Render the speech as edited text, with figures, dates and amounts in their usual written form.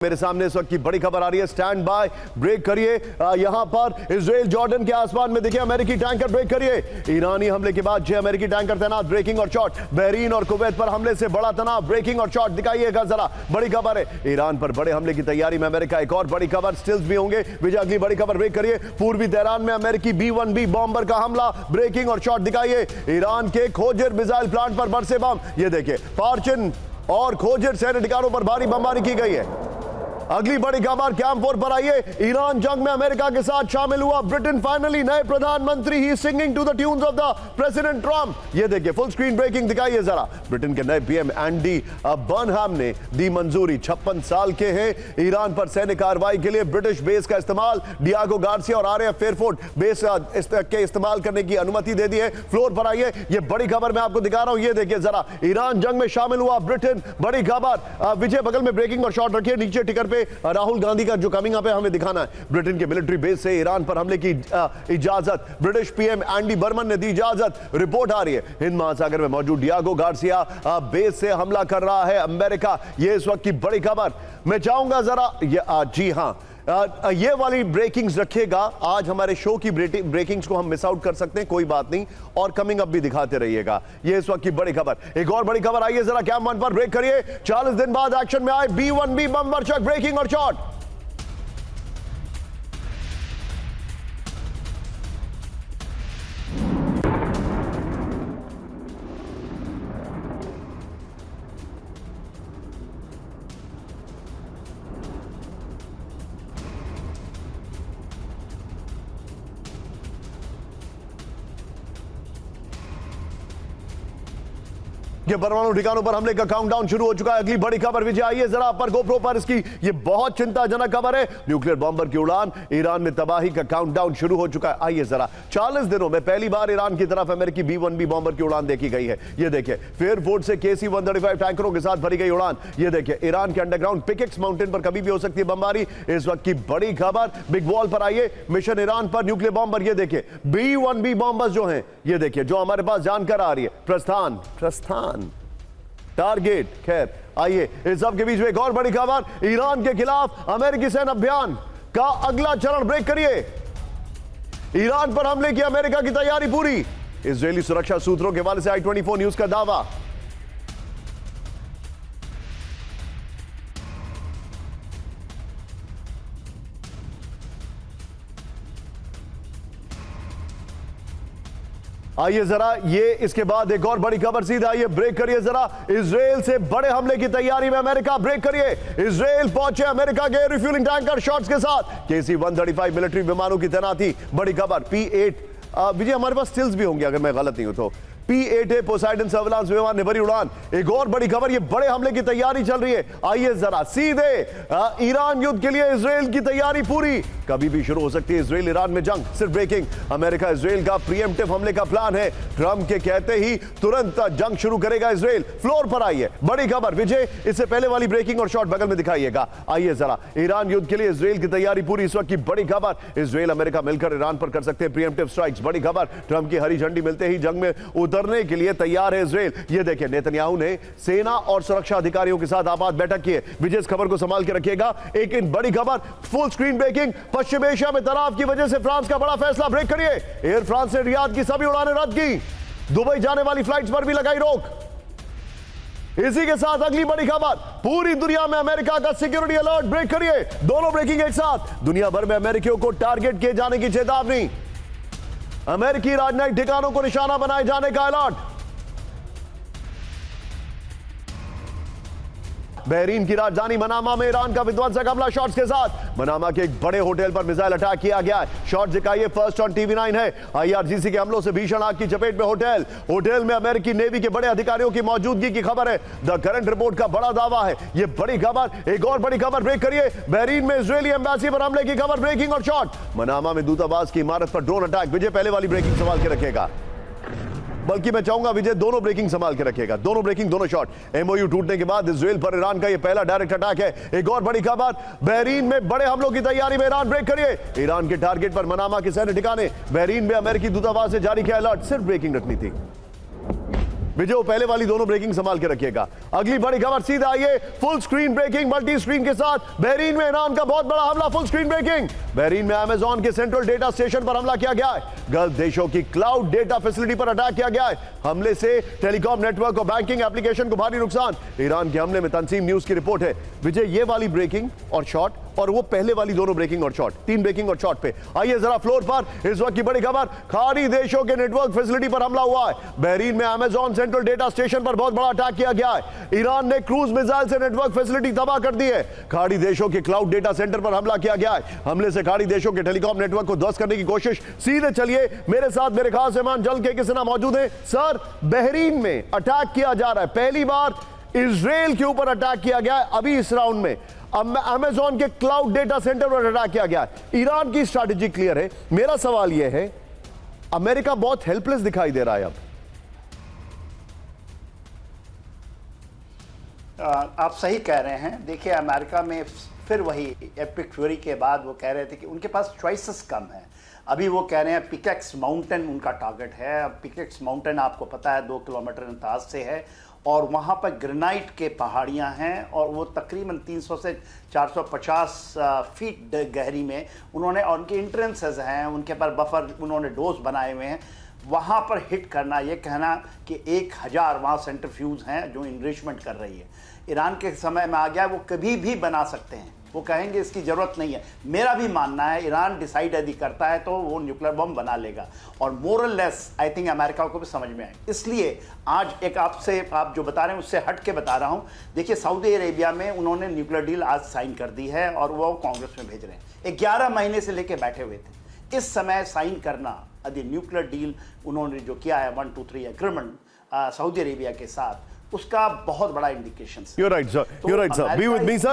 मेरे सामने इस वक्त की बड़ी खबर आ रही है। स्टैंड बाय, ब्रेक करिए। यहां पर इजराइल जॉर्डन के आसमान में देखिए अमेरिकी टैंकर, ब्रेक करिए। ईरानी हमले के बाद 6 अमेरिकी टैंकर तैनात, ब्रेकिंग और शॉट। बहरीन और कुवैत पर हमले से बड़ा तनाव, ब्रेकिंग और शॉट। दिखाइएगा जरा, बड़ी खबर है। ईरान पर बड़े हमले की तैयारी में अमेरिका। एक और बड़ी खबर, स्टिल्स भी होंगे। विजय, अगली बड़ी खबर ब्रेक करिए। पूर्वी तेहरान में अमेरिकी B-1B बॉम्बर का हमला, ब्रेकिंग और शॉट। दिखाइए ईरान के खोजिर मिसाइल प्लांट पर बरसे बम। ये देखिए पार्चिन और खोजिर सैन्य ठिकानों पर भारी बमबारी की गई है। अगली बड़ी खबर कैंप 4 पर आइए। ईरान जंग में अमेरिका के साथ शामिल हुआ। ब्रिटेन फाइनली नए प्रधानमंत्री he singing to the tunes of the president Trump. ये देखिए फुल स्क्रीन ब्रेकिंग, दिखाइए जरा। ब्रिटेन के नए पीएम एंडी बर्नहम ने दी मंजूरी। 56 साल के हैं। ईरान पर सैन्य कार्रवाई के लिए ब्रिटिश बेस का इस्तेमाल, डियागो गार्सिया और RAF एयरफोर्स बेस के इस्तेमाल करने की अनुमति दे दी है। फ्लोर पर आइए, ये बड़ी खबर मैं आपको दिखा रहा हूं। ये देखिए जरा, ईरान जंग में शामिल हुआ ब्रिटेन, बड़ी खबर। विजय, बगल में ब्रेकिंग और शॉट रखिए। नीचे टिकर पे राहुल गांधी का जो कमिंग अप है हमें दिखाना है। ब्रिटेन के मिलिट्री बेस से ईरान पर हमले की इजाजत, ब्रिटिश पीएम एंडी बर्मन ने दी इजाजत। रिपोर्ट आ रही है हिंद महासागर में मौजूद डियागो गार्सिया बेस से हमला कर रहा है अमेरिका। ये इस वक्त की बड़ी खबर। मैं चाहूंगा जरा, जी हां, ये वाली ब्रेकिंग्स रखिएगा। आज हमारे शो की ब्रेकिंग्स को हम मिस आउट कर सकते हैं, कोई बात नहीं, और कमिंग अप भी दिखाते रहिएगा। ये इस वक्त की बड़ी खबर। एक और बड़ी खबर, आइए जरा कैंप 1 पर ब्रेक करिए। 40 दिन बाद एक्शन में आए B-1B बम वर्षक, ब्रेकिंग और शॉट। ये परमाणु ठिकानों पर हमले का काउंटडाउन शुरू हो चुका है। अगली बड़ी खबर विजय, आइए जरा पर गोप्रो पर इसकी, ये बहुत चिंताजनक खबर है। न्यूक्लियर बॉम्बर की उड़ान, ईरान में तबाही का काउंटडाउन शुरू हो चुका है। आइए जरा, 40 दिनों में पहली बार ईरान की तरफ अमेरिकी B-1B बॉम्बर की उड़ान देखी गई है। ये देखिए फेयरफोर्ट से KC-135 टैंकरों के साथ भरी गई उड़ान। ये देखिए ईरान के अंडरग्राउंड पिकेक्स माउंटेन पर कभी भी हो सकती है बमबारी। इस वक्त की बड़ी खबर बिग वॉल पर आइए। मिशन ईरान पर न्यूक्लियर बॉम्बर। ये देखिए B-1B बॉम्बर्स जो हैं, ये देखिए जो हमारे पास जानकर आ रही है। प्रस्थान टारगेट। खैर आइए, इस सब के बीच में एक और बड़ी खबर, ईरान के खिलाफ अमेरिकी सैन्य अभियान का अगला चरण, ब्रेक करिए। ईरान पर हमले की अमेरिका की तैयारी पूरी, इजरायली सुरक्षा सूत्रों के हवाले से I-24 न्यूज का दावा। आइए जरा, ये इसके बाद एक और बड़ी खबर, सीधा आइए ब्रेक करिए जरा। इजराइल से बड़े हमले की तैयारी में अमेरिका, ब्रेक करिए। इजराइल पहुंचे अमेरिका के रिफ्यूलिंग टैंकर शॉट्स के साथ। KC-135 मिलिट्री विमानों की तैनाती, बड़ी खबर। P-8 विजय, हमारे पास स्टिल्स भी होंगे अगर मैं गलत नहीं हूं तो। P-8A पोसाइडन सर्विलांस विमान ने भरी उड़ान। एक और बड़ी खबर, ये बड़े हमले की तैयारी चल रही है। आइए जरा सीधे, ईरान युद्ध के लिए इजराइल की तैयारी पूरी, कभी भी शुरू हो सकती है इजराइल ईरान में जंग। सिर्फ ब्रेकिंग, अमेरिका इजराइल का प्रीएम्प्टिव हमले का प्लान है। ट्रंप के कहते ही तुरंत जंग शुरू करेगा इजराइल। फ्लोर पर आइए, बड़ी खबर विजय, इससे पहले वाली ब्रेकिंग और शॉट बगल में दिखाइएगा। आइए जरा, ईरान युद्ध के लिए इजराइल की तैयारी पूरी, इस वक्त की बड़ी खबर। इजराइल अमेरिका मिलकर ईरान पर कर सकते हैं प्रीएम्प्टिव स्ट्राइक्स, बड़ी खबर। ट्रंप की हरी झंडी मिलते ही जंग में उतरने के लिए तैयार है इजराइल। ये देखिए नेतन्याहू ने सेना और सुरक्षा अधिकारियों के साथ आपात बैठक की है। विजय, इस खबर को संभाल के रखिएगा। एक इन बड़ी खबर, फुल स्क्रीन ब्रेकिंग, पश्चिम एशिया में तनाव की वजह से फ्रांस का बड़ा फैसला, ब्रेक करिए। एयर फ्रांस ने रियाद की सभी उड़ानें रद्द की, दुबई जाने वाली फ्लाइट्स पर भी लगाई रोक। इसी के साथ अगली बड़ी खबर, पूरी दुनिया में अमेरिका का सिक्योरिटी अलर्ट, ब्रेक करिए। दोनों ब्रेकिंग एक साथ, दुनिया भर में अमेरिकियों को टारगेट किए जाने की चेतावनी, अमेरिकी राजनयिक ठिकानों को निशाना बनाए जाने का अलर्ट। बहरीन की राजधानी मनामा में ईरान का विध्वंसक हमला शॉट्स के साथ। मनामा के एक बड़े होटल पर मिसाइल अटैक किया गया है। शॉट दिखाइए, फर्स्ट ऑन TV9 है। IRGC के हमलों से भीषण आग की चपेट में होटल में अमेरिकी नेवी के बड़े अधिकारियों की मौजूदगी की खबर है। द करंट रिपोर्ट का बड़ा दावा है। यह बड़ी खबर। एक और बड़ी खबर, ब्रेक करिए। बहरीन में इजरायली एम्बेसी पर हमले की खबर, ब्रेकिंग और शॉट। मनामा में दूतावास की इमारत पर ड्रोन अटैक। विजय, पहले वाली ब्रेकिंग संभाल के रखेगा, बल्कि मैं चाहूंगा विजय दोनों ब्रेकिंग संभाल के रखेगा। दोनों ब्रेकिंग, दोनों शॉट। MOU टूटने के बाद इजराइल पर ईरान का यह पहला डायरेक्ट अटैक है। एक और बड़ी खबर, बहरीन में बड़े हमलों की तैयारी में ईरान, ब्रेक करिए। ईरान के टारगेट पर मनामा के सैन्य ठिकाने, बहरीन में अमेरिकी दूतावास से जारी किया अलर्ट। सिर्फ ब्रेकिंग रखनी थी। विजय वो पहले वाली दोनों ब्रेकिंग संभाल के रखिएगा। अगली बड़ी खबर सीधा आइए, full screen breaking multi screen के साथ। बहरीन में ईरान का बहुत बड़ा हमला, फुल स्क्रीन ब्रेकिंग। बहरीन में अमेजॉन के सेंट्रल डेटा स्टेशन पर हमला किया गया है। गल्फ देशों की क्लाउड डेटा फैसिलिटी पर अटैक किया गया है। हमले से टेलीकॉम नेटवर्क और बैंकिंग एप्लीकेशन को भारी नुकसान। ईरान के हमले में तंसीम न्यूज की रिपोर्ट है। विजय ये वाली ब्रेकिंग और शॉट और वो पहले वाली दोनों ब्रेकिंग और शॉट, 3 ब्रेकिंग और शॉट पे आइए जरा फ्लोर पर। इस वक्त की बड़ी खबर, खाड़ी देशों के नेटवर्क फैसिलिटी पर हमला हुआ है। बहरीन में अमेजॉन सेंट्रल डेटा स्टेशन पर बहुत बड़ा अटैक किया गया है। ईरान ने क्रूज मिसाइल से नेटवर्क फैसिलिटी तबाह कर दी है। खाड़ी देशों के क्लाउड डेटा सेंटर पर हमला किया गया है। हमले से खाड़ी देशों के टेलीकॉम नेटवर्क को ध्वस्त करने की कोशिश। सीधे चलिए मेरे साथ, मेरे खास मेहमान जल के किसना मौजूद है। सर, बहरीन में अटैक किया जा रहा है, पहली बार इजराइल के ऊपर अटैक किया गया है अभी इस राउंड में। अमेजॉन के क्लाउड डेटा सेंटर पर अटैक किया गया है। ईरान की स्ट्रैटेजी क्लियर है। मेरा सवाल यह है, अमेरिका बहुत हेल्पलेस दिखाई दे रहा है अब। आप सही कह रहे हैं। देखिए, अमेरिका में फिर वही एपिक फ्यूरी के बाद वो कह रहे थे कि उनके पास चॉइसेस कम है। अभी वो कह रहे हैं पिकेक्स माउंटेन उनका टारगेट है। अब पिकेक्स माउंटेन आपको पता है 2 किलोमीटर अंदाज से है और वहाँ पर ग्रेनाइट के पहाड़ियाँ हैं और वो तकरीबन 300 से 450 फीट गहरी में उन्होंने, और उनके इंट्रेंसेस हैं, उनके पर बफर उन्होंने डोज बनाए हुए हैं। वहाँ पर हिट करना, ये कहना कि 1000 वहाँ सेंट्रीफ्यूज हैं जो इनरिचमेंट कर रही है, ईरान के समय में आ गया। वो कभी भी बना सकते हैं, वो कहेंगे इसकी ज़रूरत नहीं है। मेरा भी मानना है ईरान डिसाइड यदि करता है तो वो न्यूक्लियर बम बना लेगा और मोरलेस आई थिंक अमेरिका को भी समझ में आए। इसलिए आज एक आपसे, आप जो बता रहे हैं उससे हट के बता रहा हूँ। देखिए, सऊदी अरेबिया में उन्होंने न्यूक्लियर डील आज साइन कर दी है और वो कांग्रेस में भेज रहे हैं। 11 महीने से लेके बैठे हुए थे। इस समय साइन करना यदि न्यूक्लियर डील उन्होंने जो किया है 1, 2, 3 एग्रीमेंट सऊदी अरेबिया के साथ, उसका बहुत बड़ा इंडिकेशन है। You're right, sir. You're right, sir. Be with me, sir.